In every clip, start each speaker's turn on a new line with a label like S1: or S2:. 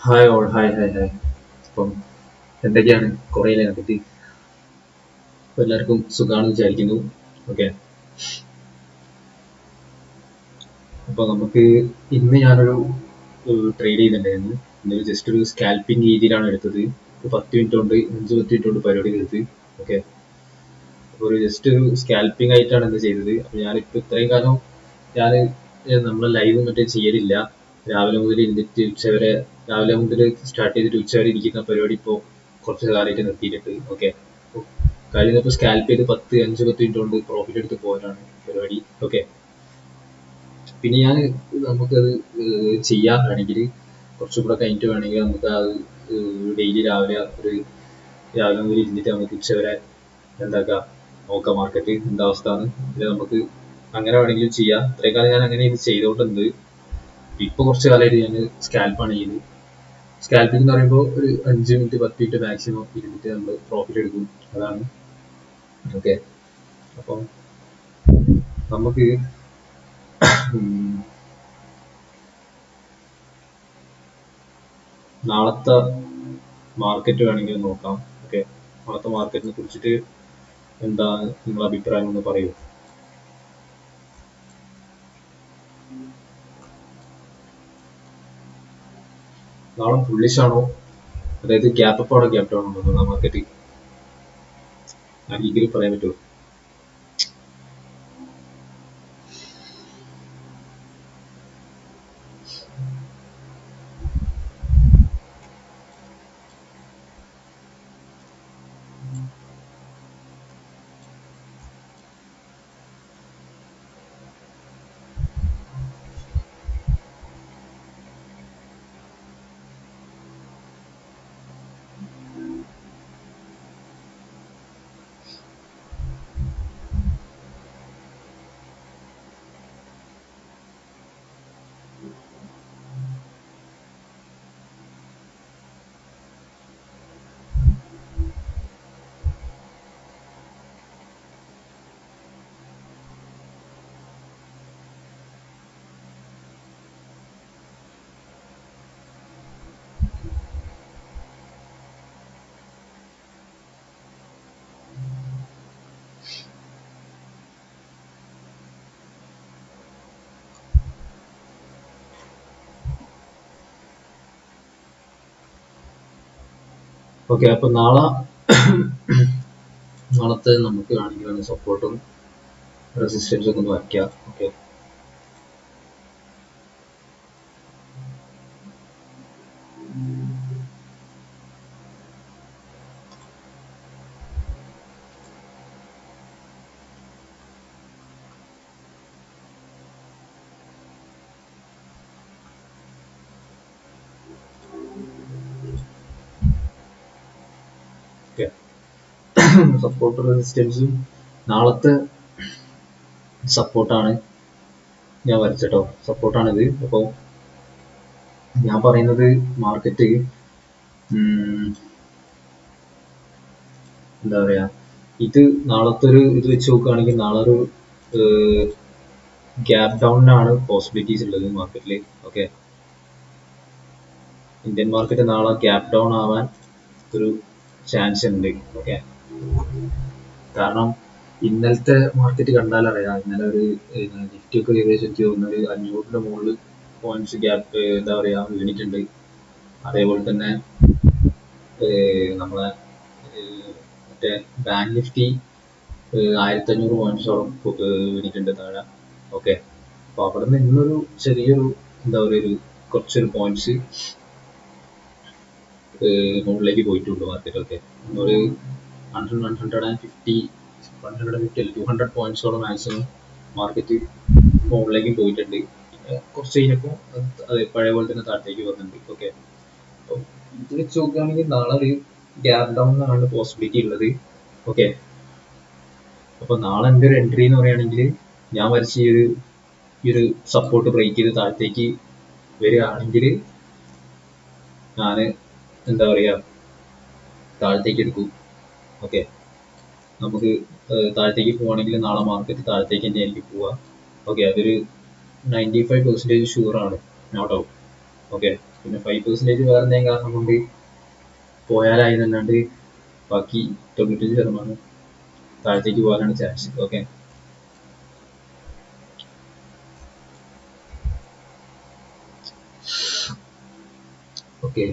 S1: Hi all hi hi hi. അപ്പം എന്തൊക്കെയാണ് കുറേയില്ലേ കണ്ടിട്ട്. അപ്പോൾ എല്ലാവർക്കും സുഖമാണെന്ന് വിചാരിക്കുന്നു. ഓക്കെ, അപ്പോൾ നമുക്ക് ഇന്ന് ഞാനൊരു ട്രേഡ് ചെയ്തിട്ടുണ്ടായിരുന്നു. ഇന്നൊരു ജസ്റ്റ് ഒരു സ്കാൽപ്പിംഗ് രീതിയിലാണ് എടുത്തത്. ഒരു 10 മിനിറ്റ് കൊണ്ട് 5-10 മിനിറ്റ് കൊണ്ട് പരിപാടി തീർത്ത്. ഓക്കെ, അപ്പോൾ ഒരു ജസ്റ്റ് ഒരു സ്കാൽപ്പിംഗ് ആയിട്ടാണ് ഇന്ന് ചെയ്തത്. അപ്പോൾ ഞാനിപ്പോൾ ഇത്രയും കാലം ഞാൻ നമ്മളെ ലൈവ് മറ്റേ ചെയ്യലില്ല. രാവിലെ മുതൽ ഇരുന്നിട്ട് ഉച്ചവരെ, രാവിലെ മുതൽ സ്റ്റാർട്ട് ചെയ്തിട്ട് ഉച്ചവരെ ഇരിക്കുന്ന പരിപാടി ഇപ്പോൾ കുറച്ച് കാലമായിട്ട് നിർത്തിയിട്ടുണ്ട്. ഓക്കെ, കഴിഞ്ഞപ്പോൾ സ്കാൽപ്പ് ചെയ്ത് 5-10 മിനിറ്റ് കൊണ്ട് പ്രോഫിറ്റ് എടുത്ത് പോകാനാണ് പരിപാടി. ഓക്കെ, പിന്നെ ഞാൻ നമുക്കത് ചെയ്യാൻ വേണമെങ്കിൽ കുറച്ചും കൂടെ കഴിഞ്ഞിട്ട് വേണമെങ്കിൽ നമുക്ക് അത് ഡെയിലി രാവിലെ മുതൽ ഇരുന്നിട്ട് നമുക്ക് ഉച്ചവരെ എന്താക്കാം നോക്കാം മാർക്കറ്റ് എന്താ അവസ്ഥ ആണ്. പിന്നെ നമുക്ക് അങ്ങനെ വേണമെങ്കിലും ചെയ്യാം. ഇത്രയും കാലം ഞാൻ അങ്ങനെ ഇത് ചെയ്തുകൊണ്ടുണ്ട്. ഇപ്പൊ കുറച്ച് കാലമായിട്ട് ഞാൻ സ്കാൽപ്പാണ് ചെയ്യുന്നത്. സ്കാൽപ്പിംഗ് എന്ന് പറയുമ്പോൾ ഒരു 5 മിനിറ്റ് 10 മിനിറ്റ് മാക്സിമം ഇരുന്നിട്ട് നമ്മൾ പ്രോഫിറ്റ് എടുക്കും. അതാണ്. ഓക്കെ, അപ്പം നമുക്ക് നാളത്തെ മാർക്കറ്റ് വേണമെങ്കിൽ നോക്കാം. ഓക്കെ, നാളത്തെ മാർക്കറ്റിനെ കുറിച്ചിട്ട് എന്താണ് നിങ്ങളുടെ അഭിപ്രായം എന്ന് പറയൂ. നാളെ ബുള്ളിഷ് ആണോ, അതായത് ഗ്യാപ്പ് അപ്പ് ആണോ ഗ്യാപ്പ് ഡൗൺ ആണോ നാളെ മാർക്കറ്റ്? ആ രീതിയിൽ പറയാൻ പറ്റുമോ? ഓക്കെ, അപ്പൊ നാളത്തെ നമുക്ക് വേണമെങ്കിൽ സപ്പോർട്ടും റെസിസ്റ്റൻസും ഒക്കെ ഒന്ന് വയ്ക്കാം. ഓക്കെ, സപ്പോർട്ട് റെസിസ്റ്റൻസും നാളത്തെ സപ്പോർട്ടാണ് ഞാൻ വരച്ചട്ടോ. സപ്പോർട്ടാണിത്. അപ്പോൾ ഞാൻ പറയുന്നത് മാർക്കറ്റ് എന്താ പറയാ, ഇത് നാളത്തെ ഒരു ഇത് വെച്ച് നോക്കുകയാണെങ്കിൽ നാളെ ഒരു ഗ്യാപ്പ് ഡൗണിനാണ് പോസിബിലിറ്റീസ് ഉള്ളത് മാർക്കറ്റിൽ. ഓക്കെ, ഇന്ത്യൻ മാർക്കറ്റ് നാളെ ഗ്യാപ്പ് ഡൗൺ ആവാൻ ഒരു ചാൻസ് ഉണ്ട്. ഓക്കെ, കാരണം ഇന്നലത്തെ മാർക്കറ്റ് കണ്ടാൽ അറിയാം. ഇന്നലെ ഒരു നിഫ്റ്റി ഒക്കെ ഏകദേശം എനിക്ക് തോന്നുന്നത് 500-ന്റെ മുകളിൽ പോയിന്റ്സ് ഗ്യാപ്പ് എന്താ പറയാ വീണിട്ടുണ്ട്. അതേപോലെ തന്നെ നമ്മളെ മറ്റേ ബാങ്ക് നിഫ്റ്റി 1500 പോയിന്റ്സോളം വീണിട്ടുണ്ട് താഴെ. ഓക്കെ, അപ്പൊ അവിടെ നിന്ന് ഇന്നൊരു ചെറിയൊരു എന്താ പറയുക ഒരു കുറച്ചൊരു പോയിന്റ്സ് മുകളിലേക്ക് പോയിട്ടുണ്ട് മാർക്കറ്റ്. ഓക്കെ, ഒരു 200 പോയിന്റ്സോളം മാക്സിമം മാർക്കറ്റ് മുകളിലേക്ക് പോയിട്ടുണ്ട്. കുറച്ച് കഴിഞ്ഞപ്പോൾ അത് പഴയ പോലെ തന്നെ താഴത്തേക്ക് വന്നിട്ടുണ്ട്. ഓക്കെ, അപ്പോൾ ഇത് വെച്ച് നോക്കുകയാണെങ്കിൽ നാളെ ഒരു ഗ്യാപ്പ് ഡൗൺ ആണ് പോസിബിലിറ്റി ഉള്ളത്. ഓക്കെ, അപ്പൊ നാളെ എൻ്റെ ഒരു എൻട്രി എന്ന് പറയുകയാണെങ്കിൽ ഞാൻ വരച്ച ഈ ഒരു സപ്പോർട്ട് ബ്രേക്ക് ചെയ്ത് താഴത്തേക്ക് വരികയാണെങ്കിൽ ഞാൻ എന്താ പറയുക താഴത്തേക്ക് എടുക്കും. ഓക്കെ, നമുക്ക് താഴത്തേക്ക് പോവുകയാണെങ്കിൽ നാളെ മാർക്കറ്റ് താഴത്തേക്ക് തന്നെ എനിക്ക് പോവാം. ഓക്കെ, അതൊരു 95% ഷുവറാണ്, നോ ഡൗട്ട്. ഓക്കെ, പിന്നെ 5% വേറെ എന്തെങ്കിലും കാരണം കൊണ്ട് പോയാലായി എന്നല്ലാണ്ട് ബാക്കി 95% താഴത്തേക്ക് പോകാനാണ് ചാൻസ്. Okay, okay.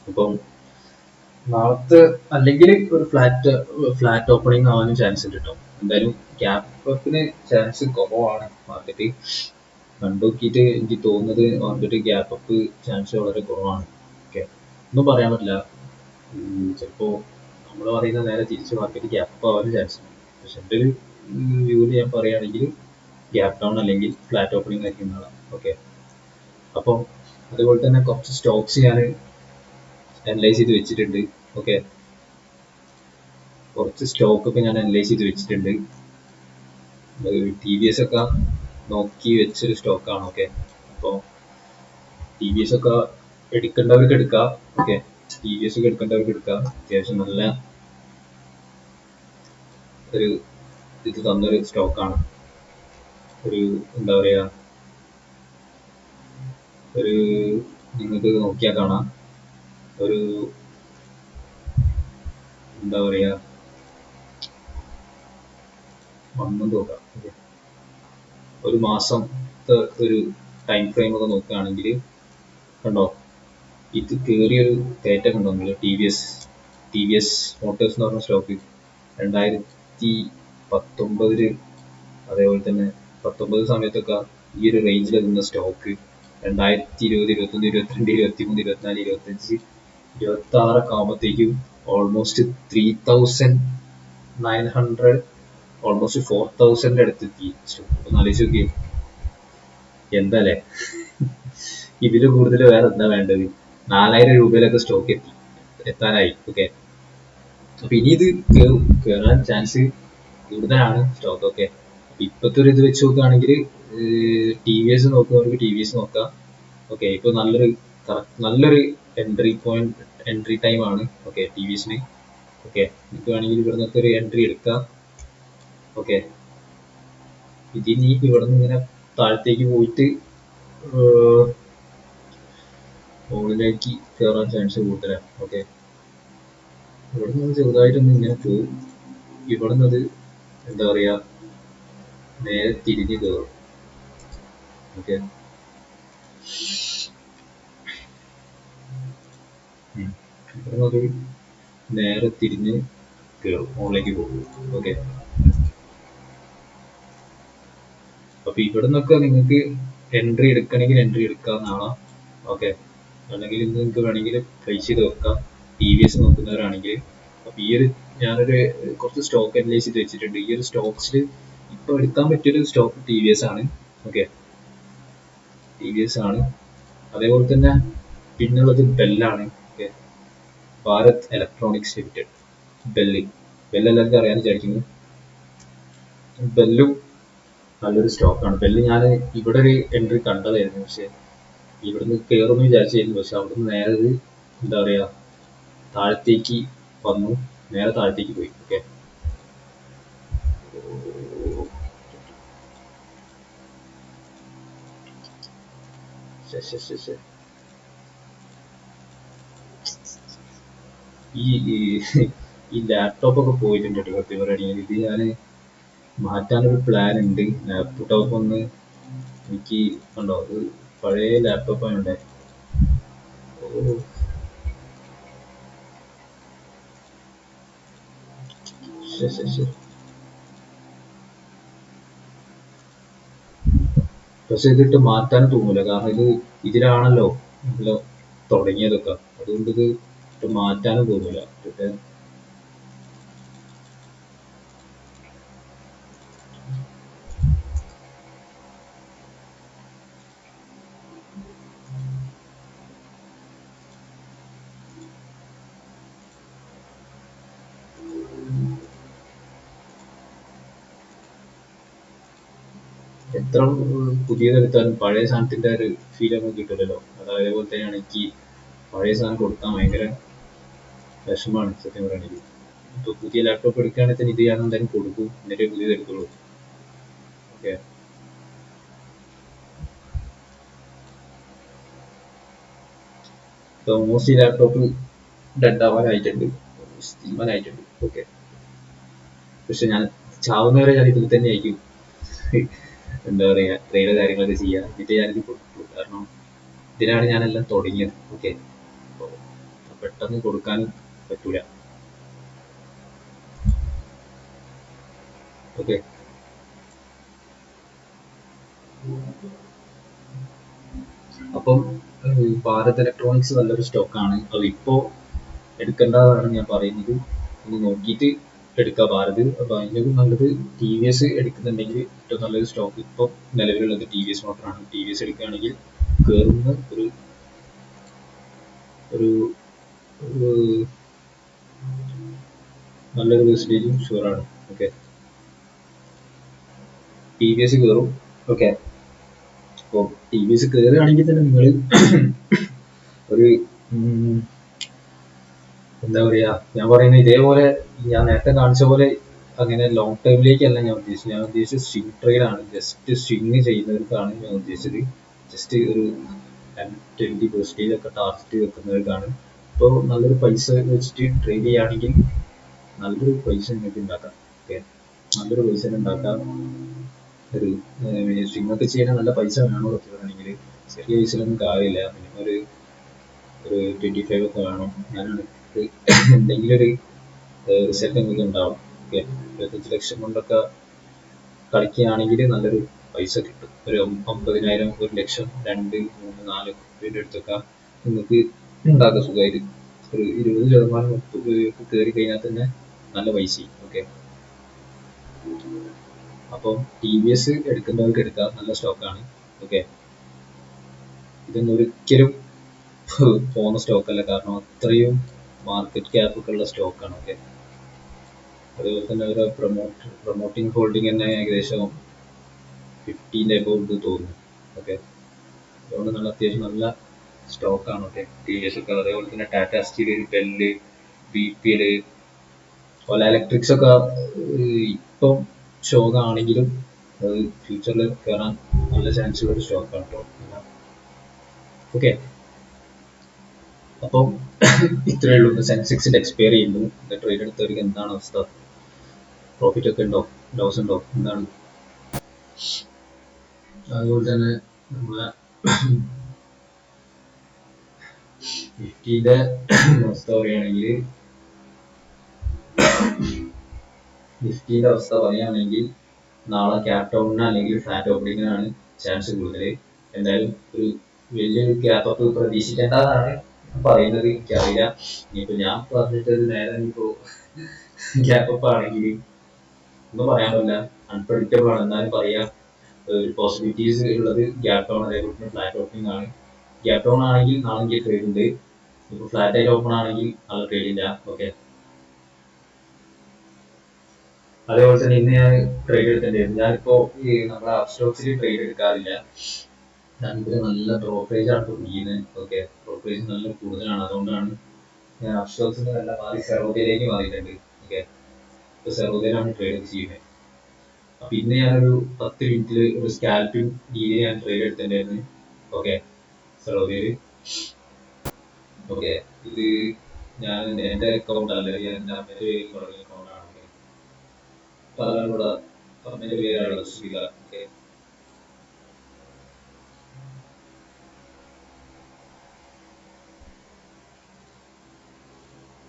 S1: അപ്പം നാളത്തെ അല്ലെങ്കിൽ ഒരു ഫ്ലാറ്റ് ഓപ്പണിംഗ് ആവാനും ചാൻസ് ഉണ്ട് കേട്ടോ. എന്തായാലും ഗ്യാപ്പ് അപ്പിന് ചാൻസ് കുറവാണ്. മാർക്കറ്റ് കണ്ടു നോക്കിയിട്ട് എനിക്ക് തോന്നുന്നത് മാർക്കറ്റ് ഗ്യാപ്പ് അപ്പ് ചാൻസ് വളരെ കുറവാണ്. ഓക്കെ, ഒന്നും പറയാൻ പറ്റില്ല. ചിലപ്പോ നമ്മൾ പറയുന്ന നേരെ തിരിച്ച് മാർക്കറ്റ് ഗ്യാപ്പ് അപ്പ് ആവാനും ചാൻസ് ഉണ്ട്. പക്ഷെ എൻ്റെ ഒരു വ്യൂവിൽ ഞാൻ പറയുകയാണെങ്കിൽ ഗ്യാപ്പ് ഡൗൺ അല്ലെങ്കിൽ ഫ്ലാറ്റ് ഓപ്പണിംഗ് ആയിരിക്കും നാളെ. ഓക്കെ, അപ്പോൾ അതുപോലെ തന്നെ കുറച്ച് സ്റ്റോക്സ് ഞാൻ അനലൈസ് ചെയ്ത് വെച്ചിട്ടുണ്ട്. ഓക്കെ, കുറച്ച് സ്റ്റോക്ക് ഒക്കെ ഞാൻ അനലൈസ് ചെയ്ത് വെച്ചിട്ടുണ്ട്. ടി വി എസ് ഒക്കെ നോക്കി വെച്ചൊരു സ്റ്റോക്കാണ്. ഓക്കെ, അപ്പോൾ ടി വി എസ് ഒക്കെ എടുക്കേണ്ടവർക്ക് എടുക്കാം. ഓക്കെ, ടി വി എസ് ഒക്കെ എടുക്കേണ്ടവർക്ക് എടുക്കാം. അത്യാവശ്യം നല്ല ഒരു ഇത് തന്നൊരു സ്റ്റോക്കാണ്. ഒരു എന്താ പറയുക, ഒരു നിങ്ങൾക്ക് നോക്കിയാൽ കാണാം, ഒരു എന്താ പറയുക, വണ്ണം നോക്കാം. ഒരു മാസത്തെ ഒരു ടൈം ഫ്രെയിം ഒക്കെ നോക്കുകയാണെങ്കിൽ കണ്ടോ, ഇത് കയറിയൊരു കയറ്റം കണ്ടോ നിങ്ങൾ. ടി വി എസ് മോട്ടോഴ്സ് എന്ന് പറഞ്ഞ സ്റ്റോക്ക് 2019 അതേപോലെ തന്നെ 19 സമയത്തൊക്കെ ഈ ഒരു റേഞ്ചിൽ നിന്ന സ്റ്റോക്ക് 2020, 21, 22, 23, 24, 25, 26 ഒക്കെ ആകുമ്പോഴത്തേക്കും ഓൾമോസ്റ്റ് 3900, ഓൾമോസ്റ്റ് 4000 അടുത്തെത്തി. ഒന്ന് ആലോചിച്ച് നോക്കിയേ, എന്താ അല്ലേ. ഇതിൽ കൂടുതൽ വേറെ എന്താ വേണ്ടത്. 4000 രൂപയിലൊക്കെ സ്റ്റോക്ക് എത്താനായി. ഓക്കെ, അപ്പൊ ഇനി ഇത് കയറാൻ ചാൻസ് കൂടുതലാണ് സ്റ്റോക്ക്. ഓക്കെ, അപ്പൊ ഇപ്പത്തെ ഒരു ഇത് വെച്ച് നോക്കുകയാണെങ്കിൽ ടി വി എസ് നോക്കുന്നവർക്ക് ടി വി എസ് നോക്കാം. ഓക്കെ, ഇപ്പൊ നല്ലൊരു എൻട്രി ടൈം ആണ്. ഓക്കെ, ടി വി എസിന്. ഓക്കെ, നിങ്ങൾക്ക് വേണമെങ്കിൽ ഇവിടെ നിന്നൊക്കെ ഒരു എൻട്രി എടുക്കാം. ഓക്കെ, ഇതിനി ഇവിടെ നിന്ന് ഇങ്ങനെ താഴത്തേക്ക് പോയിട്ട് മുകളിലേക്ക് കയറാൻ ചാൻസ് കൂടുതലാണ്. ഓക്കെ, ഇവിടെ നിന്ന് ചെറുതായിട്ടൊന്ന് ഇങ്ങനെ പോകും. ഇവിടെ നിന്നത് എന്താ പറയാ, നേരെ തിരിഞ്ഞ് കയറും. ഓക്കെ, ഇവിടെ നിന്നത് നേരെ തിരിഞ്ഞ് കയറും, മുകളിലേക്ക് പോകും. ഓക്കെ, അപ്പൊ ഇവിടെ നിന്നൊക്കെ നിങ്ങൾക്ക് എൻട്രി എടുക്കണമെങ്കിൽ എൻട്രി എടുക്കാവുന്നതാണ്. ഓക്കെ, അല്ലെങ്കിൽ ഇന്ന് നിങ്ങൾക്ക് വേണമെങ്കിൽ പ്ലേസ് ചെയ്ത് വെക്കാം, ടി വി എസ് നോക്കുന്നവരാണെങ്കിൽ. അപ്പൊ ഈ ഒരു ഞാനൊരു കുറച്ച് സ്റ്റോക്ക് അനലൈസ് ചെയ്ത് വെച്ചിട്ടുണ്ട്. ഈ ഒരു സ്റ്റോക്സിൽ ഇപ്പൊ എടുക്കാൻ പറ്റിയൊരു സ്റ്റോക്ക് ടി വി എസ് ആണ്. ഓക്കെ, ടി വി എസ് ആണ്. അതേപോലെ തന്നെ പിന്നുള്ളത് ബെല്ലാണ്. ഓക്കെ, ഭാരത് ഇലക്ട്രോണിക്സ് ലിമിറ്റഡ്, ബെല്ലെല്ലാവർക്കും അറിയാൻ വിചാരിക്കുന്നു. ബെല്ലും നല്ലൊരു സ്റ്റോക്കാണ്. ബെല്ല് ഞാൻ ഇവിടെ ഒരു എൻട്രി കണ്ടതായിരുന്നു, പക്ഷെ ഇവിടുന്ന് കയറുമെന്ന് വിചാരിച്ചായിരുന്നു. പക്ഷെ അവിടുന്ന് നേരെ എന്താ പറയാ, താഴത്തേക്ക് വന്നു, നേരെ താഴത്തേക്ക് പോയി. ഓക്കെ, ഈ ഈ ലാപ്ടോപ്പ് ഒക്കെ പോയിട്ടുണ്ട് കേട്ടോ. സത്യം പറയുകയാണെങ്കിൽ ഇത് ഞാൻ മാറ്റാനൊരു പ്ലാൻ ഉണ്ട്. ലാപ്ടോപ്പ് ഒന്ന് എനിക്ക് കണ്ടോ, അത് പഴയ ലാപ്ടോപ്പ് ആയതുകൊണ്ടേ. പക്ഷെ ഇതിട്ട് മാറ്റാൻ തോന്നൂല, കാരണം ഇതിലാണല്ലോ നമ്മള് തുടങ്ങിയതൊക്കെ. അതുകൊണ്ട് ഇത് ഇട്ട് മാറ്റാനും തോന്നൂല. എത്ര പുതിയതെടുത്താലും പഴയ സാധനത്തിന്റെ ഒരു ഫീൽ നമുക്ക് കിട്ടില്ലല്ലോ. അതേപോലെ തന്നെയാണ് എനിക്ക് പഴയ സാധനം കൊടുക്കാൻ ഭയങ്കര വിഷമാണ് സത്യം പറയുകയാണെങ്കിൽ. ഇപ്പൊ പുതിയ ലാപ്ടോപ്പ് എടുക്കുകയാണെങ്കിൽ തന്നെ ഇത് ഞാൻ എന്തായാലും കൊടുക്കും, എന്നിട്ടേ പുതിയത് എടുക്കുള്ളൂ. ഓക്കെ, ഓൾമോസ്റ്റ് ഈ ലാപ്ടോപ്പ് ഡെഡ് ആവാനായിട്ടുണ്ട്, തീരുമാനമായിട്ടുണ്ട്. ഓക്കെ, പക്ഷെ ഞാൻ ചാവുന്നവരെ ഞാൻ ഇതിൽ തന്നെ ആയിരിക്കും എന്താ പറയാ ട്രേഡ് കാര്യങ്ങളൊക്കെ ചെയ്യാം. എന്നിട്ട് ഞാനിത് കൊടുക്കും, കാരണം ഇതിനാണ് ഞാനെല്ലാം തുടങ്ങിയത്. ഓക്കെ, അപ്പോൾ പെട്ടെന്ന് കൊടുക്കാനും പറ്റൂല. ഓക്കെ, അപ്പം ഭാരത് ഇലക്ട്രോണിക്സ് നല്ലൊരു സ്റ്റോക്കാണ്. അത് ഇപ്പോൾ എടുക്കേണ്ടതാണ് ഞാൻ പറയുന്നത്. ഒന്ന് നോക്കിയിട്ട് എടുക്കുക ഭാരത്. അപ്പോൾ അതിൻ്റെ നല്ലത് ടി വി എസ് എടുക്കുന്നുണ്ടെങ്കിൽ ഏറ്റവും നല്ലൊരു സ്റ്റോക്ക് ഇപ്പോൾ നിലവിലുള്ളത് ടി വി എസ് മോട്ടറാണ്. ടി വി എസ് എടുക്കുകയാണെങ്കിൽ കയറുന്ന ഒരു ഒരു ഒരു നല്ലൊരു പെർസെൻറ്റേജും ഷുവറാണ്. ഓക്കെ, ടി വി എസ് കയറും. ഓക്കെ, അപ്പോൾ ടി വി എസ് കയറുകയാണെങ്കിൽ തന്നെ നിങ്ങൾ ഒരു എന്താ പറയാ, ഞാൻ പറയുന്നത് ഇതേപോലെ ഞാൻ നേരത്തെ കാണിച്ച പോലെ അങ്ങനെ ലോങ് ടൈമിലേക്കല്ല ഞാൻ ഉദ്ദേശിച്ചത്. ഞാൻ ഉദ്ദേശിച്ചത് സ്വിംഗ് ട്രേഡ് ആണ്. ജസ്റ്റ് സ്വിംഗ് ചെയ്യുന്നവർക്കാണ് ഞാൻ ഉദ്ദേശിച്ചത്. ജസ്റ്റ് ഒരു 10-20% ഒക്കെ ടാർഗറ്റ് വെക്കുന്നവർക്കാണ്. ഇപ്പോൾ നല്ലൊരു പൈസ വെച്ചിട്ട് ട്രേഡ് ചെയ്യുകയാണെങ്കിൽ നല്ലൊരു പൈസ നിങ്ങൾക്ക് ഉണ്ടാക്കാം. ഓക്കെ, നല്ലൊരു പൈസ ഉണ്ടാക്കാം. ഒരു സ്വിംഗ് ഒക്കെ ചെയ്യാൻ നല്ല പൈസ വേണമല്ലോ സത്യമാണെങ്കിൽ. ചെറിയ പൈസയിലൊന്നും കാര്യമില്ല. മിനിമം ഒരു 25 ഒക്കെ വേണം. ഞാനാണ് എന്തെങ്കിലും ഒരു റിസൾട്ട് നിങ്ങൾക്ക് ഉണ്ടാവും. ഓക്കെ, 25 ലക്ഷം കൊണ്ടൊക്കെ കളിക്കുകയാണെങ്കിൽ നല്ലൊരു പൈസ കിട്ടും. ഒരു 50,000, 1,00,000, 2, 3, 4 ഇതിൻ്റെ അടുത്തൊക്കെ നിങ്ങൾക്ക് ഉണ്ടാക്കാം സുഖമായിട്ട്. ഒരു 20% കയറി കഴിഞ്ഞാൽ തന്നെ നല്ല പൈസയും. ഓക്കെ, അപ്പം ടി വി എസ് എടുക്കേണ്ടവർക്ക് എടുക്കാം, നല്ല സ്റ്റോക്കാണ്. ഓക്കെ, ഇതൊന്നും ഒരിക്കലും പോകുന്ന സ്റ്റോക്കല്ല, കാരണം അത്രയും മാർക്കറ്റ് ക്യാപ്പ് ഒക്കെ ഉള്ള സ്റ്റോക്കാണ്. ഓക്കെ, അതുപോലെ തന്നെ ഒരു പ്രൊമോട്ടിംഗ് ഹോൾഡിംഗ് തന്നെ ഏകദേശം 15 എബോവ് തോന്നുന്നു. ഓക്കെ, അതുകൊണ്ട് നല്ല അത്യാവശ്യം നല്ല സ്റ്റോക്കാണ്. ഓക്കെ, ടി വി എസ് ഒക്കെ. അതേപോലെ തന്നെ ടാറ്റ സ്റ്റീൽ, ബെല്ല്, ബി പി എൽ, ഓല ഇലക്ട്രിക്സ് ഒക്കെ ഇപ്പം സ്റ്റോക്കാണെങ്കിലും അത് ഫ്യൂച്ചറിൽ കയറാൻ നല്ല ചാൻസ് ഉള്ള ഒരു സ്റ്റോക്കാണ് കേട്ടോ. ഓക്കെ, അപ്പം ഇത്രയേ ഉള്ളൂ. സെൻസെക്സിന്റെ എക്സ്പയർ ചെയ്യുന്നു. ട്രേഡ് എടുത്തവർക്ക് എന്താണ് അവസ്ഥ? പ്രോഫിറ്റ് ഒക്കെ ഉണ്ടോ, ലോസ് ഉണ്ടോ, എന്താണ്? അതുപോലെ തന്നെ നമ്മളെ നിഫ്റ്റിയുടെ അവസ്ഥ പറയുകയാണെങ്കിൽ നാളെ ക്യാപ് ഡൗണിന് അല്ലെങ്കിൽ ഫ്ലാറ്റ് ഓപ്പണിങ്ങിനാണ് ചാൻസ് കൂടുതൽ. എന്തായാലും ഒരു വലിയൊരു ക്യാപ് അപ്പ് പ്രതീക്ഷിക്കേണ്ടതാണ് പറയുന്നത്. എനിക്കറിയില്ല, ഇനിയിപ്പോൾ ഞാൻ പറഞ്ഞിട്ടത് നേരെ ഇനിയിപ്പോൾ ക്യാപ് അപ്പ് ആണെങ്കിൽ ഒന്നും പറയാൻ പറ്റില്ല, അൺപ്രഡിക്റ്റബിൾ ആണ്. എന്നാലും പറയാം, ഒരു പോസിബിലിറ്റീസ് ഉള്ളത് ഗ്യാപ് ഡൗൺ അതേപോലെ ഫ്ലാറ്റ് ഓപ്പണിംഗ് ആണ്. ഗ്യാപ് ഡൗൺ ആണെങ്കിൽ നാളെ ട്രേഡ് ഉണ്ട്. ഇപ്പോൾ ഫ്ലാറ്റ് ആയിട്ട് ഓപ്പൺ ആണെങ്കിൽ നാളെ ട്രേഡ് ഇല്ല. ഓക്കെ, അതേപോലെ തന്നെ ഇന്ന് ഞാൻ ട്രേഡ് എടുത്തിട്ടുണ്ടായിരുന്നു. ഞാനിപ്പോൾ ഈ നമ്മുടെ സ്റ്റോക്സിൽ ട്രേഡ് എടുക്കാറില്ല. ഞാനിപ്പോൾ നല്ല ബ്രോക്കറേജ് ആണ് ഇപ്പോൾ ചെയ്യുന്നത്. ഓക്കെ, ബ്രോക്കറേജ് നല്ല കൂടുതലാണ്. അതുകൊണ്ടാണ് ഞാൻ സ്റ്റോക്സിന്റെ നല്ല മാറി സെറോദയിലേക്ക് മാറിയിട്ടുണ്ട്. ഓക്കെ, ഇപ്പോൾ സെറോദയിലാണ് ട്രേഡ് ചെയ്യുന്നത്. അപ്പൊ ഇന്ന് ഞാനൊരു 10 മിനിറ്റിൽ ഒരു സ്കാൽപ്പിംഗ് രീതിയിൽ ഞാൻ ട്രേഡ് എടുത്തിട്ടുണ്ടായിരുന്നു. ഓക്കെ, സെറോദയില്. ഓക്കെ, ഇത് ഞാൻ എന്റെ അക്കൗണ്ട് അല്ല, എന്റെ അമ്മയുടെ പേരിൽ തുടങ്ങിയ അക്കൗണ്ടാണ്. അപ്പൊ അതാണ് ഇവിടെ അമ്മയുടെ പേരാണ് ശ്രീല. ഓക്കെ,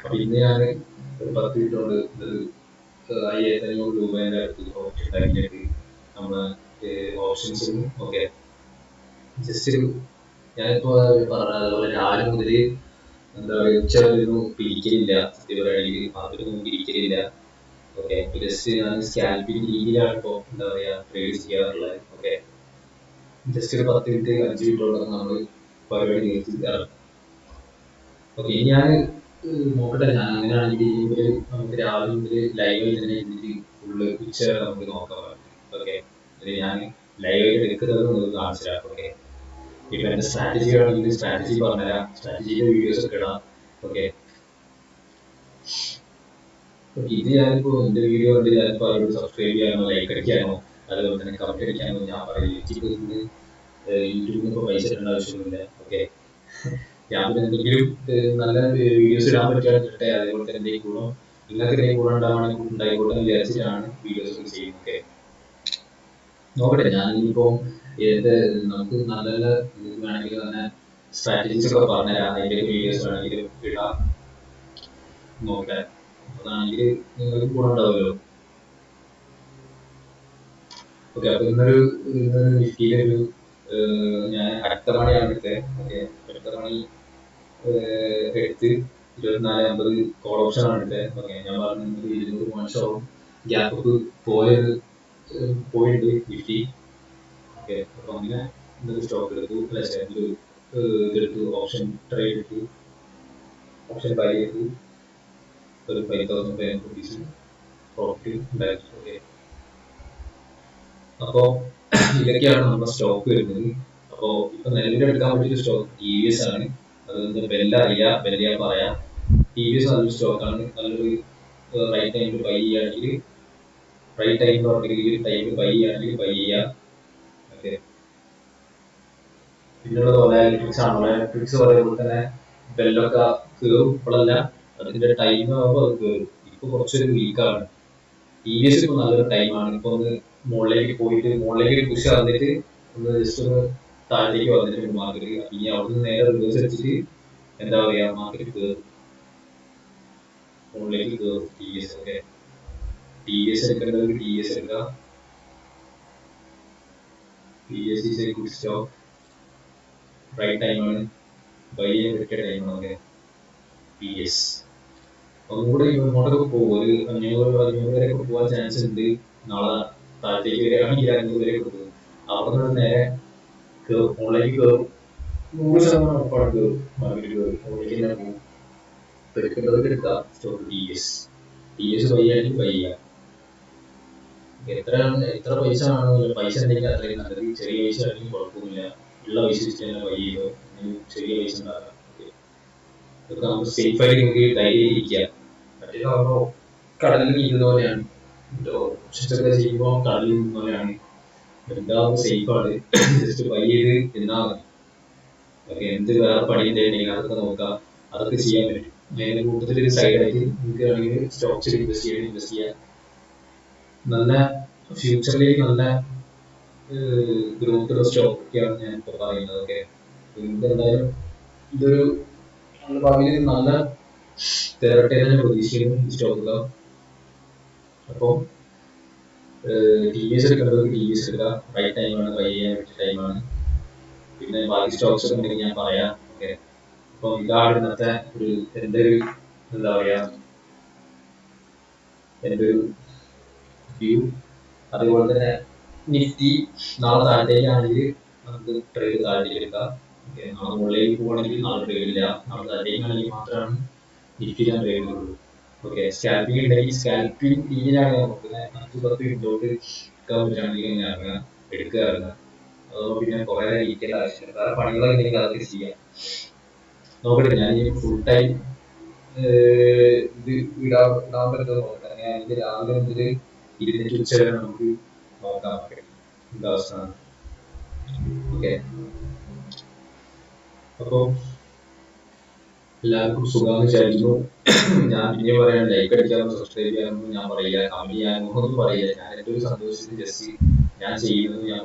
S1: അപ്പൊ ഇന്ന് ഞാൻ ഒരു 10 മിനിറ്റ് കൊണ്ട് ഒരു 5,500 രൂപേന്റെ അടുത്ത് പ്രോഫിറ്റ് ഉണ്ടാക്കിയിട്ട് നമ്മളെ ഓപ്ഷൻസ്. ഓക്കെ, ജസ്റ്റ് ഞാനിപ്പോ പറഞ്ഞ അതുപോലെ രാവിലെ മുതൽ എന്താ പറയുക ഉച്ചവരെയൊന്നും പിരിക്കലില്ല. സത്യപരമാണെങ്കിൽ മാർക്കറ്റൊന്നും പിരിക്കലില്ല. ഓക്കെ, ജസ്റ്റ് ഞാൻ സ്കാൽപ്പിംഗ് രീതിയിലാണ് ഇപ്പോൾ എന്താ പറയുക ട്രേഡ് ചെയ്യാറുള്ളത്. ഓക്കെ, ജസ്റ്റ് ഒരു 10 മിനിറ്റ് 5 മിനിറ്റോളം നമ്മൾ പരിപാടി നിർത്തിക്കാറ്. ഓക്കെ, ഇനി ഞാൻ നോക്കട്ടെ. ഞാൻ അങ്ങനെയാണെങ്കിൽ നമുക്ക് രാവിലെ മുതൽ ലൈവായി തന്നെ ഇരുന്നിട്ട് ഫുള്ള് ഉച്ച വരെ നമുക്ക് നോക്കാൻ പറ്റും. ഓക്കെ, ഞാൻ ലൈവായിട്ട് എടുക്കുന്നത് നമുക്ക് കാണിച്ചു തരാം. ഓക്കെ, ഇപ്പൊ എന്റെ സ്ട്രാറ്റജി ആണെങ്കിൽ സ്ട്രാറ്റജി പറഞ്ഞുതരാം, സ്ട്രാറ്റജിയുടെ വീഡിയോസ് ഒക്കെ ഇടാം. ഓക്കെ, ഇത് ഞാനിപ്പോ എന്റെ വീഡിയോ കണ്ട് ഞാനിപ്പോ അവരോട് സബ്സ്ക്രൈബ് ചെയ്യാനോ ലൈക്ക് അടിക്കാനോ അതുപോലെ തന്നെ കമന്റ് അടിക്കാനോ ഞാൻ പറയില്ല. എനിക്ക് ഇന്ന് യൂട്യൂബിൽ നിന്ന് പൈസ ഇടേണ്ട ആവശ്യമൊന്നുമില്ല. ഓക്കെ, ഞാൻ പിന്നെ എന്തെങ്കിലും നല്ല വീഡിയോസ് ഇടാൻ പറ്റുകയാണെന്നിട്ടെ, അതേപോലെ തന്നെ എന്തെങ്കിലും ഗുണം നിങ്ങൾക്ക് എന്തെങ്കിലും ഗുണം ഉണ്ടായിക്കോട്ടെ എന്ന് വിചാരിച്ചിട്ടാണ് വീഡിയോസ് ഒക്കെ ചെയ്യുന്നത്. നോക്കട്ടെ, ഞാൻ ഇനിയിപ്പോ ഏത് നമുക്ക് നല്ല നല്ല വേണമെങ്കിൽ തന്നെ സ്ട്രാറ്റജീസ് ഒക്കെ പറഞ്ഞുതരാം. അതിന്റെ വീഡിയോസ് വേണമെങ്കിൽ ഇടാം, നോക്കട്ടെ. അതാണെങ്കിൽ നിങ്ങൾക്ക് ഗുണം ഉണ്ടാവുമല്ലോ. ഓക്കെ, അപ്പൊ ഇന്ന് നിഫ്റ്റിയിലൊരു ഞാൻ അടുത്ത മണിയാണ് എടുത്തത്. ഓക്കെ, അടുത്ത മണി എടുത്ത് 24.50 കോൾ ഓപ്ഷൻ ആണ് എടുത്തത്. ഓക്കെ, ഞാൻ പറഞ്ഞത് 200 പോയിന്റ്സ് ആവും ഗ്യാപ്പ് പോയിട്ടുണ്ട് നിഫ്റ്റി. ഓക്കെ, അപ്പൊ അങ്ങനെ ഇന്നൊരു സ്റ്റോക്ക് എടുത്തു, ഇതെടുത്തു, ഓപ്ഷൻ ട്രേഡ് എടുത്തു, ഓപ്ഷൻ ബൈ ചെയ്തു, ഒരു 5,500 റുപ്പീസ് പ്രോഫിറ്റ് ഉണ്ടായിരുന്നു. ഓക്കെ, അപ്പോ ഇതൊക്കെയാണ് നമ്മുടെ സ്റ്റോക്ക് വരുന്നത്. അപ്പോ ഇപ്പൊ നിലവിൽ എടുക്കാൻ പറ്റിയ സ്റ്റോക്ക് TVS ആണ്. അതൊന്ന് ബെല്ല പറയാം. TVS നല്ലൊരു സ്റ്റോക്കാണ്. നല്ലൊരു റൈറ്റ് ടൈമിൽ ബൈ ചെയ്യുകയാണെങ്കിൽ റൈറ്റ് ടൈം ടൈമിൽ ബൈ ചെയ്യുകയാണെങ്കിൽ ബൈ ചെയ്യാം. ഓക്കെ, പിന്നുള്ളത് ഒലാട്രിക്സ് ആണ്. ഒലാട്രിക്സ് പറയുമ്പോൾ തന്നെ ബെല്ലൊക്കെ കയറും, ഇപ്പോഴല്ല, അതിന്റെ ടൈം ആകുമ്പോൾ അത് കയറും. ഇപ്പൊ കുറച്ചൊരു വീക്കാണ്. TVS ഇപ്പൊ നല്ലൊരു ടൈമാണ്. ഇപ്പൊ ഒന്ന് മുകളിലേക്ക് പോയിട്ട് മുകളിലേക്ക് പുഷ് വന്നിട്ട് ഒന്ന് ജസ്റ്റ് ഒന്ന് താഴത്തേക്ക് വന്നിട്ടുണ്ട് മാർക്കറ്റ്. ഇനി അവിടുന്ന് നേരെ റിവേഴ്സ് അടിച്ചിട്ട് എന്താ പറയാ, മാർക്കറ്റ് കയറും, മുകളിലേക്ക് കയറും TVS. ഓക്കെ, TVS എടുക്കേണ്ടവർക്ക് TVS എടുക്കാം. TVS is a good stock, right ടൈമാണ്, ബൈ ചെയ്യാൻ പറ്റിയ ടൈമാണ്. ഓക്കെ, TVS ഒന്നുകൂടെ ഇങ്ങോട്ടൊക്കെ പോകും, ഒരു 500 വരെയൊക്കെ പോകാൻ ചാൻസ് ഉണ്ട്. നാളെ താഴത്തേക്ക് വരികയാണെങ്കിൽ 500 വരെയൊക്കെ പോകും. അവിടെ നിന്ന് നേരെ കയറും, മുകളിലേക്ക് കയറും, 100% ഉറപ്പാണ് കയറും, മാർക്കറ്റ് കയറും, മുകളിലേക്ക് തന്നെ പോകും. എടുക്കേണ്ടവർക്ക് എടുക്കാം സ്റ്റോക്ക് TVS ബൈ ആണെങ്കിൽ ബൈ ചെയ്യാം. എത്ര പൈസ ആണെന്നല്ല, പൈസ ഉണ്ടെങ്കിൽ അത്രയും നല്ലത്. ചെറിയ പൈസ ആണെങ്കിൽ കുഴപ്പമൊന്നുമില്ല, ഉള്ള പൈസ വെച്ച് തന്നെ ബൈ ചെയ്തോ, ചെറിയ പൈസ ഉണ്ടാകാം. ഇതൊക്കെ നമുക്ക് സേഫ് ആയിട്ട് നിങ്ങൾക്ക് ധൈര്യം ഇരിക്കാം. മറ്റേതാകുമ്പോൾ കടലിൽ നീന്തുന്ന പോലെയാണ്, ചെയ്യുമ്പോൾ കടലിൽ നീന്തുന്ന പോലെയാണ്. എന്താകുമ്പോൾ സേഫാണ്, ജസ്റ്റ് ബൈ ചെയ്ത് ഇരുന്നാൽ മതി. ഓക്കെ, എന്ത് വേറെ പണി എന്തെങ്കിലും അതൊക്കെ നോക്കാം, അതൊക്കെ ചെയ്യാൻ പറ്റും. അതിന്റെ കൂട്ടത്തിൽ സൈഡായിട്ട് നിങ്ങൾക്ക് വേണമെങ്കിൽ സ്റ്റോക്സിൽ ഇൻവെസ്റ്റ് ചെയ്യാം. നല്ല ഫ്യൂച്ചറിലേക്ക് നല്ല ഗ്രോത്ത് ഉള്ള സ്റ്റോക്കൊക്കെയാണ് ഞാൻ ഇപ്പോൾ പറയുന്നത്. ഓക്കെ, നിങ്ങൾക്ക് എന്തായാലും ഇതൊരു ഭാവിയിൽ നല്ല തരട്ടെ തന്നെ പ്രതീക്ഷിക്കുന്നു ഈ സ്റ്റോക്കുകൾ. അപ്പോൾ TVS എടുക്കേണ്ടത് TVS എടുക്കുക, റൈറ്റ് ടൈമാണ്, ബൈ ചെയ്യാൻ പറ്റിയ ടൈമാണ്. പിന്നെ ബാക്കി സ്റ്റോക്സ് ഒക്കെ ഉണ്ടെങ്കിൽ ഞാൻ പറയാം. ഓക്കെ, അപ്പോൾ ഇതാണ് ഇന്നത്തെ എൻ്റെ ഒരു എന്താ പറയാ, എൻ്റെ ഒരു വ്യൂ. അതുപോലെ തന്നെ നിഫ്റ്റി നാളെ താഴത്തേക്കാണെങ്കിൽ നമുക്ക് ട്രേഡ് താഴത്തേക്ക് എടുക്കാം. നാളെ മുകളിലേക്ക് പോകണമെങ്കിൽ നാളെ ട്രേഡ് ഇല്ല, നാളെ താഴത്തേക്കാണെങ്കിൽ മാത്രമാണ് നിഫ്റ്റി ഞാൻ ട്രേഡ് ഉള്ളൂ. ഓക്കെ, സ്കാൽപ്പിംഗ് ഉണ്ടെങ്കിൽ സ്കാൽപ്പിംഗ് രീതിയിലാണ് നോക്കുന്നത്. 5-10 മിനിറ്റോട്ട് എടുക്കാൻ പറ്റുകയാണെങ്കിൽ ഇറങ്ങാം, ഇറങ്ങുക. അതോ പിന്നെ കുറെ ഇരിക്കേണ്ട ആവശ്യമില്ല, വേറെ പണികളൊക്കെ ഉണ്ടെങ്കിൽ അതൊക്കെ ചെയ്യാം. നോക്കട്ടെ, ഞാൻ ഈ ഫുൾ ടൈം ഇത് ഇടാൻ പറ്റുന്നത് നോക്കാം. ഞാൻ ഇത് രാവിലെ മുതൽ ഇരുന്നിട്ട് ഉച്ച വരെ നമുക്ക് നോക്കാം എന്താ അവസ്ഥ. ഓക്കെ, അപ്പോ എല്ലാവർക്കും സുഖമാണെന്ന് വിചാരിക്കുന്നു. ഞാൻ പിന്നെ പറയാൻ ലൈക്ക് അടിക്കാനോ സബ്സ്ക്രൈബ് ചെയ്യാനൊന്നും ഞാൻ പറയില്ല, കമന്റ് ചെയ്യാനോ ഒന്നും പറയില്ല. ഞാൻ എൻ്റെ ഒരു സന്തോഷത്തിന് ജസ്റ്റ് ഞാൻ ചെയ്യുന്നത്, ഞാൻ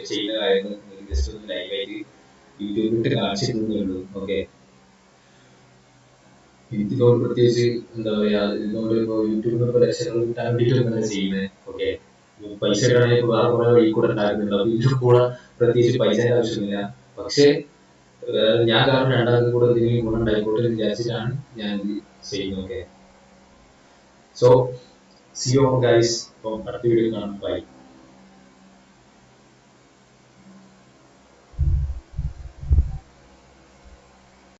S1: ചെയ്യുന്ന കാര്യങ്ങൾ ജസ്റ്റ് ഒന്ന് ലൈവായിട്ട് യൂട്യൂബിലിട്ട് കാണിച്ചിരുന്നേ ഉള്ളൂ. ഓക്കെ, ഇതിനോട് പ്രത്യേകിച്ച് എന്താ പറയാ, ഇതിനോട് ഇപ്പൊ യൂട്യൂബിൽ ലക്ഷങ്ങൾ കിട്ടാൻ വേണ്ടിയിട്ടൊന്നും ചെയ്യുന്നത്. ഓക്കെ, പൈസ ഇടാണെങ്കിൽ വേറെ കുറെ വഴി കൂടെ ഉണ്ടാക്കുന്നുണ്ട്. അപ്പൊ ഇതിൽ കൂടെ പ്രത്യേകിച്ച് പൈസയുടെ ആവശ്യമില്ല. പക്ഷേ ഞാൻ കാരണം രണ്ടാമത് കൂടെ ഇതിന് ഗുണം ഉണ്ടായിക്കോട്ടെ എന്ന് വിചാരിച്ചിട്ടാണ് ഞാൻ ഇത് ചെയ്യുന്നത്. Okay, so C you guys. അപ്പം അടുത്ത വീഡിയോ കാണാം, ബൈ.